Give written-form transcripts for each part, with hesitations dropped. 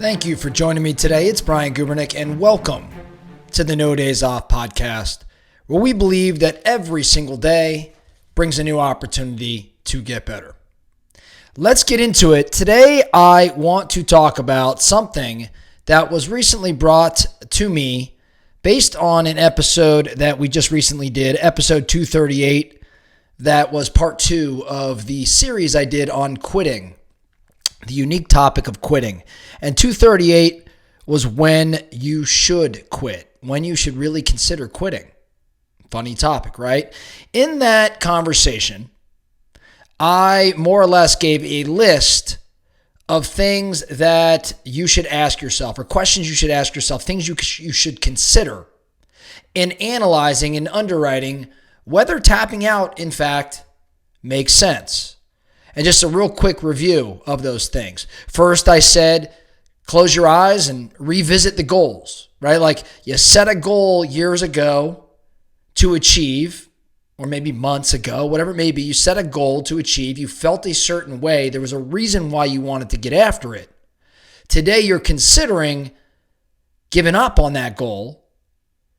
Thank you for joining me today. It's Brian Gubernick, and welcome to the No Days Off podcast, where we believe that every single day brings a new opportunity to get better. Let's get into it. Today, I want to talk about something that was recently brought to me based on an episode that we just recently did, episode 238. That was part 2 of the series I did on quitting, the unique topic of quitting. And 238 was when you should quit, when you should really consider quitting. Funny topic, right? In that conversation, I more or less gave a list of things that you should ask yourself, or questions you should ask yourself, things you should consider in analyzing and underwriting whether tapping out, in fact, makes sense. And just a real quick review of those things. First, I said, close your eyes and revisit the goals, right? Like you set a goal years ago to achieve, or maybe months ago, whatever it may be. You set a goal to achieve. You felt a certain way. There was a reason why you wanted to get after it. Today, you're considering giving up on that goal.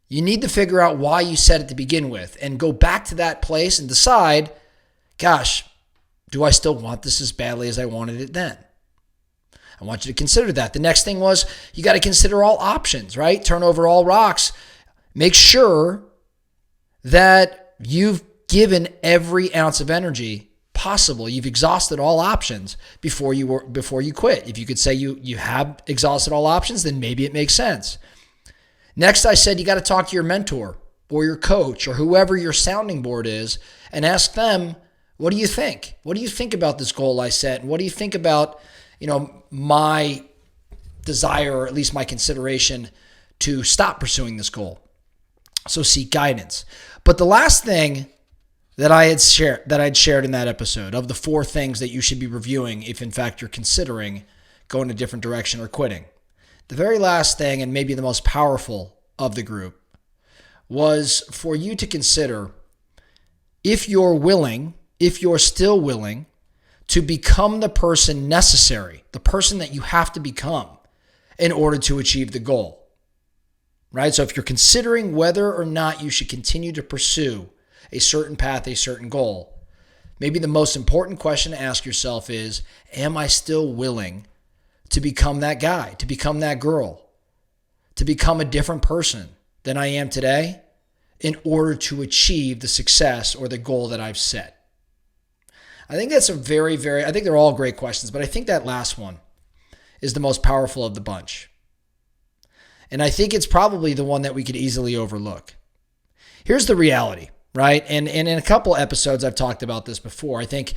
You need to figure out why you set it to begin with and go back to that place and decide, gosh, do I still want this as badly as I wanted it then? I want you to consider that. The next thing was you got to consider all options, right? Turn over all rocks. Make sure that you've given every ounce of energy possible. You've exhausted all options before you quit. If you could say you have exhausted all options, then maybe it makes sense. Next, I said you got to talk to your mentor or your coach or whoever your sounding board is and ask them, what do you think? What do you think about this goal I set? And what do you think about, my desire, or at least my consideration to stop pursuing this goal? So seek guidance. But the last thing that I'd shared in that episode of the 4 things that you should be reviewing if in fact you're considering going a different direction or quitting, the very last thing, and maybe the most powerful of the group, was for you to consider if you're still willing to become the person necessary, the person that you have to become in order to achieve the goal, right? So if you're considering whether or not you should continue to pursue a certain path, a certain goal, maybe the most important question to ask yourself is, am I still willing to become that guy, to become that girl, to become a different person than I am today in order to achieve the success or the goal that I've set? I think that's I think they're all great questions, but I think that last one is the most powerful of the bunch. And I think it's probably the one that we could easily overlook. Here's the reality, right? And in a couple episodes, I've talked about this before. I think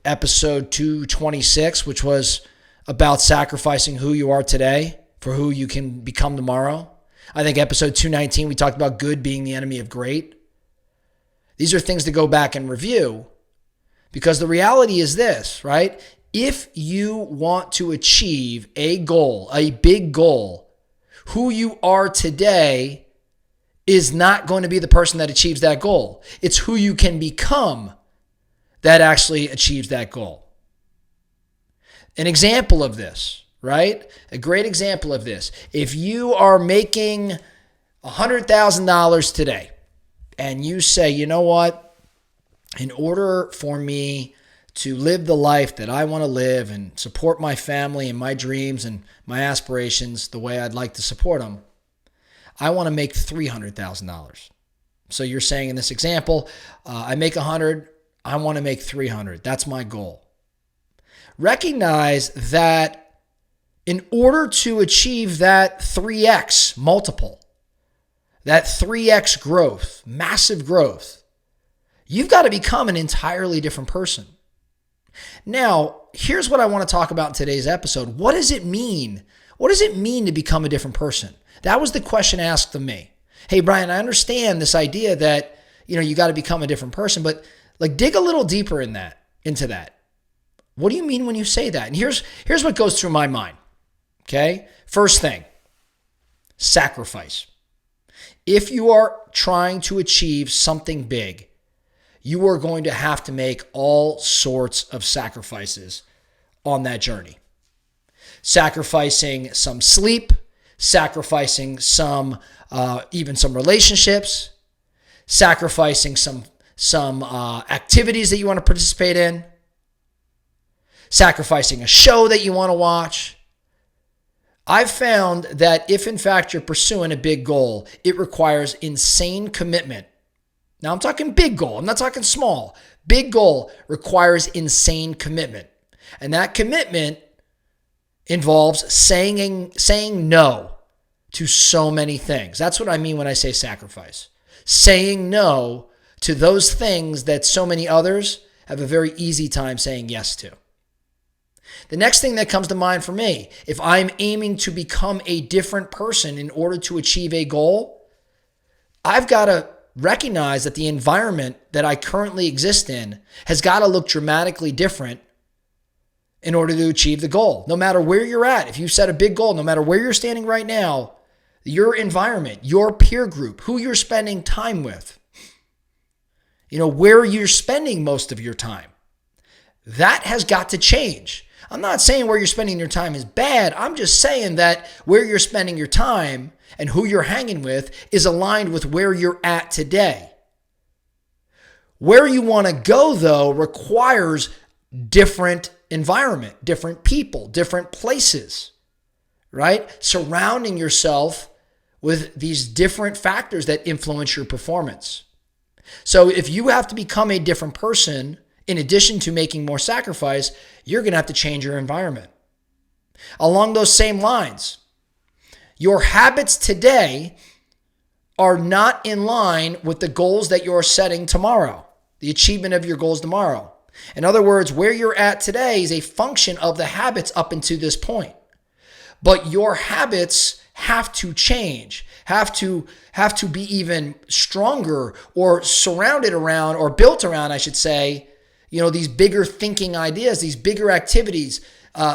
episode 226, which was about sacrificing who you are today for who you can become tomorrow. I think episode 219, we talked about good being the enemy of great. These are things to go back and review. Because the reality is this, right? If you want to achieve a goal, a big goal, who you are today is not going to be the person that achieves that goal. It's who you can become that actually achieves that goal. An example of this, right? A great example of this. If you are making $100,000 today and you say, you know what? In order for me to live the life that I want to live and support my family and my dreams and my aspirations the way I'd like to support them, I want to make $300,000. So you're saying in this example, I make 100, I want to make 300. That's my goal. Recognize that in order to achieve that 3x multiple, that 3x growth, massive growth, you've got to become an entirely different person. Now, here's what I want to talk about in today's episode. What does it mean? What does it mean to become a different person? That was the question asked of me. Hey, Brian, I understand this idea that, you got to become a different person, but dig a little deeper into that. What do you mean when you say that? And here's what goes through my mind. Okay? First thing, sacrifice. If you are trying to achieve something big, you are going to have to make all sorts of sacrifices on that journey. sacrificing some sleep, sacrificing even some relationships, sacrificing some activities that you want to participate in, sacrificing a show that you want to watch. I've found that if in fact you're pursuing a big goal, it requires insane commitment. Now I'm talking big goal, I'm not talking small. Big goal requires insane commitment. And that commitment involves saying no to so many things. That's what I mean when I say sacrifice. Saying no to those things that so many others have a very easy time saying yes to. The next thing that comes to mind for me, if I'm aiming to become a different person in order to achieve a goal, I've got to recognize that the environment that I currently exist in has got to look dramatically different in order to achieve the goal. No matter where you're at, if you set a big goal, no matter where you're standing right now, your environment, your peer group, who you're spending time with, where you're spending most of your time, that has got to change. I'm not saying where you're spending your time is bad. I'm just saying that where you're spending your time and who you're hanging with is aligned with where you're at today. Where you want to go, though, requires different environment, different people, different places, right? Surrounding yourself with these different factors that influence your performance. So if you have to become a different person, in addition to making more sacrifice, you're going to have to change your environment. Along those same lines, your habits today are not in line with the goals that you're setting tomorrow, the achievement of your goals tomorrow. In other words, where you're at today is a function of the habits up until this point. But your habits have to change, have to be even stronger or surrounded around or built around, I should say, these bigger thinking ideas, these bigger activities,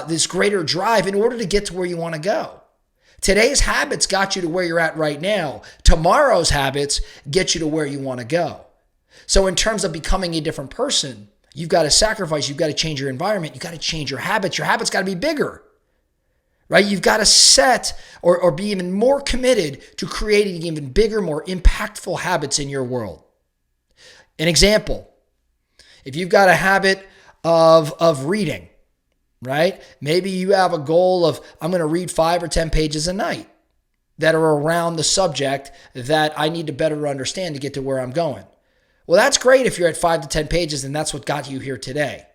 this greater drive in order to get to where you want to go. Today's habits got you to where you're at right now. Tomorrow's habits get you to where you want to go. So in terms of becoming a different person, you've got to sacrifice, you've got to change your environment, you've got to change your habits. Your habits got to be bigger, right? You've got to set or be even more committed to creating even bigger, more impactful habits in your world. An example, if you've got a habit of reading, right? Maybe you have a goal of, I'm going to read 5 or 10 pages a night that are around the subject that I need to better understand to get to where I'm going. Well, that's great if you're at 5 to 10 pages and that's what got you here today.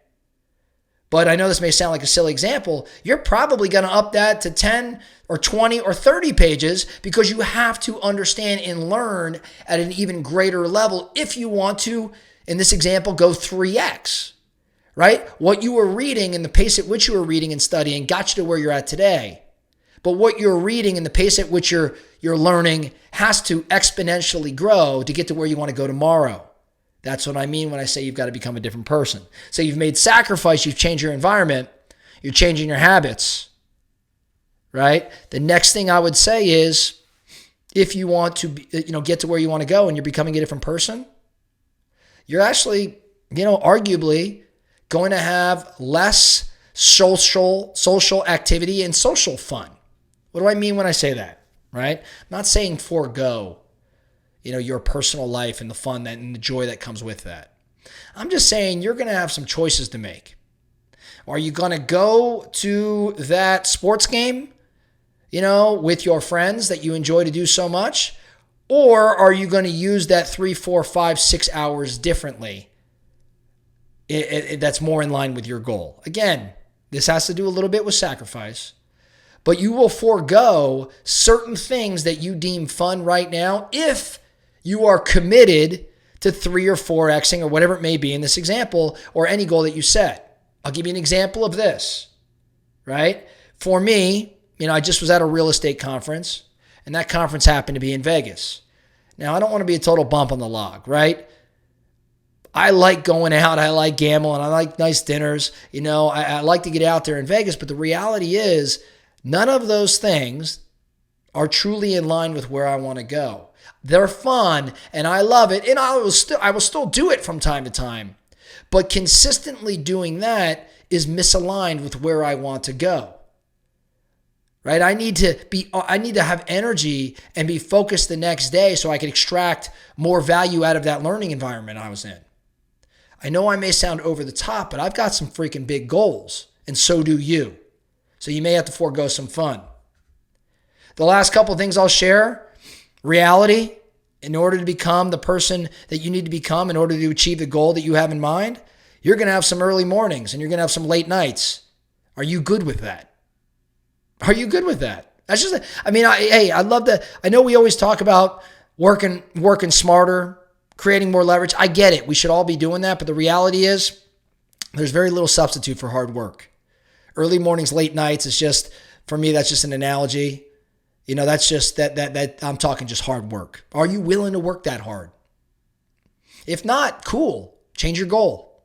But I know this may sound like a silly example. You're probably going to up that to 10 or 20 or 30 pages because you have to understand and learn at an even greater level if you want to, in this example, go 3x, right? What you were reading and the pace at which you were reading and studying got you to where you're at today. But what you're reading and the pace at which you're learning has to exponentially grow to get to where you want to go tomorrow. That's what I mean when I say you've got to become a different person. So you've made sacrifice, you've changed your environment, you're changing your habits, right? The next thing I would say is if you want to get to where you want to go and you're becoming a different person, you're actually, arguably going to have less social activity and social fun. What do I mean when I say that, right? I'm not saying forego, your personal life and the fun and the joy that comes with that. I'm just saying you're going to have some choices to make. Are you going to go to that sports game, with your friends that you enjoy to do so much? Or are you going to use that 3, 4, 5, 6 hours differently? That's more in line with your goal. Again, this has to do a little bit with sacrifice, but you will forego certain things that you deem fun right now if you are committed to 3 or 4xing or whatever it may be in this example or any goal that you set. I'll give you an example of this, right? For me, I just was at a real estate conference and that conference happened to be in Vegas. Now, I don't want to be a total bump on the log, right? I like going out. I like gambling. I like nice dinners. I like to get out there in Vegas. But the reality is none of those things are truly in line with where I want to go. They're fun and I love it. And I will still do it from time to time. But consistently doing that is misaligned with where I want to go. right? I need to have energy and be focused the next day so I can extract more value out of that learning environment I was in. I know I may sound over the top, but I've got some freaking big goals, and so do you. So you may have to forego some fun. The last couple of things I'll share, reality. In order to become the person that you need to become, in order to achieve the goal that you have in mind, you're going to have some early mornings and you're going to have some late nights. Are you good with that? Are you good with that? That's just, I love that. I know we always talk about working smarter, creating more leverage. I get it. We should all be doing that. But the reality is there's very little substitute for hard work. Early mornings, late nights is just, for me, that's just an analogy. That's just that I'm talking just hard work. Are you willing to work that hard? If not, cool. Change your goal.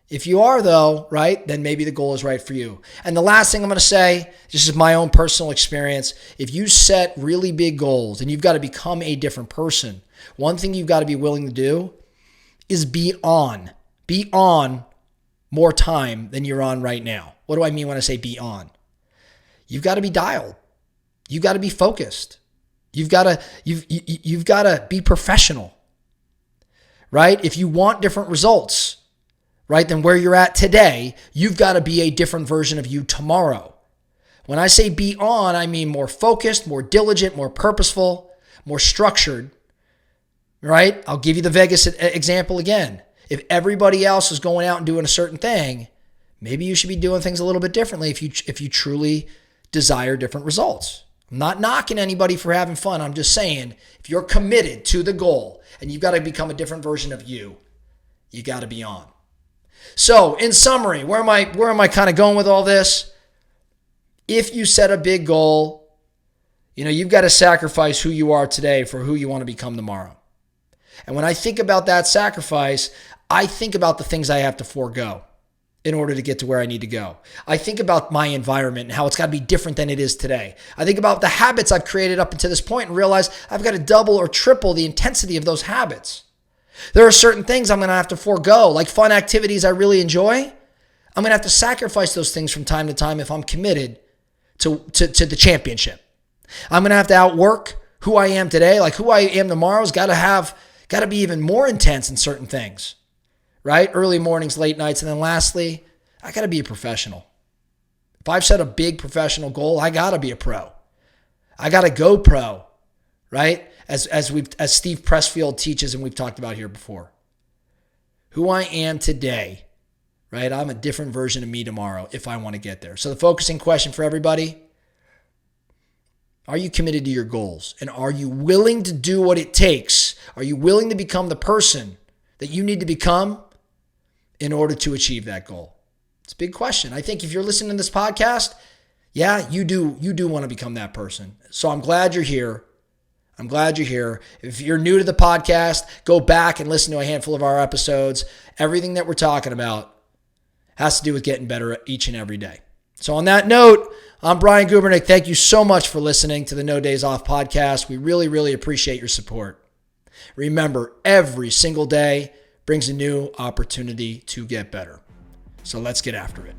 If you are though, right, then maybe the goal is right for you. And the last thing I'm going to say, this is my own personal experience. If you set really big goals and you've got to become a different person, one thing you've got to be willing to do is be on more time than you're on right now. What do I mean when I say be on? You've got to be dialed. You've got to be focused. You've got to be professional, right? If you want different results, right, than where you're at today, you've got to be a different version of you tomorrow. When I say be on, I mean more focused, more diligent, more purposeful, more structured, right? I'll give you the Vegas example again. If everybody else is going out and doing a certain thing, maybe you should be doing things a little bit differently if you truly desire different results. I'm not knocking anybody for having fun. I'm just saying, if you're committed to the goal and you've got to become a different version of you, you got to be on. So in summary, where am I kind of going with all this? If you set a big goal, you've got to sacrifice who you are today for who you want to become tomorrow. And when I think about that sacrifice, I think about the things I have to forego in order to get to where I need to go. I think about my environment and how it's got to be different than it is today. I think about the habits I've created up until this point and realize I've got to double or triple the intensity of those habits. There are certain things I'm going to have to forego, like fun activities I really enjoy. I'm going to have to sacrifice those things from time to time if I'm committed to the championship. I'm going to have to outwork who I am today. Like who I am tomorrow's got to be even more intense in certain things. Right? Early mornings, late nights. And then lastly, I got to be a professional. If I've set a big professional goal, I got to be a pro. I got to go pro, right? As Steve Pressfield teaches and we've talked about here before. Who I am today, right? I'm a different version of me tomorrow if I want to get there. So the focusing question for everybody, are you committed to your goals? And are you willing to do what it takes? Are you willing to become the person that you need to become in order to achieve that goal? It's a big question. I think if you're listening to this podcast, yeah, you do want to become that person. So I'm glad you're here. If you're new to the podcast, go back and listen to a handful of our episodes. Everything that we're talking about has to do with getting better each and every day. So on that note, I'm Brian Gubernick. Thank you so much for listening to the No Days Off podcast. We really, really appreciate your support. Remember, every single day brings a new opportunity to get better. So let's get after it.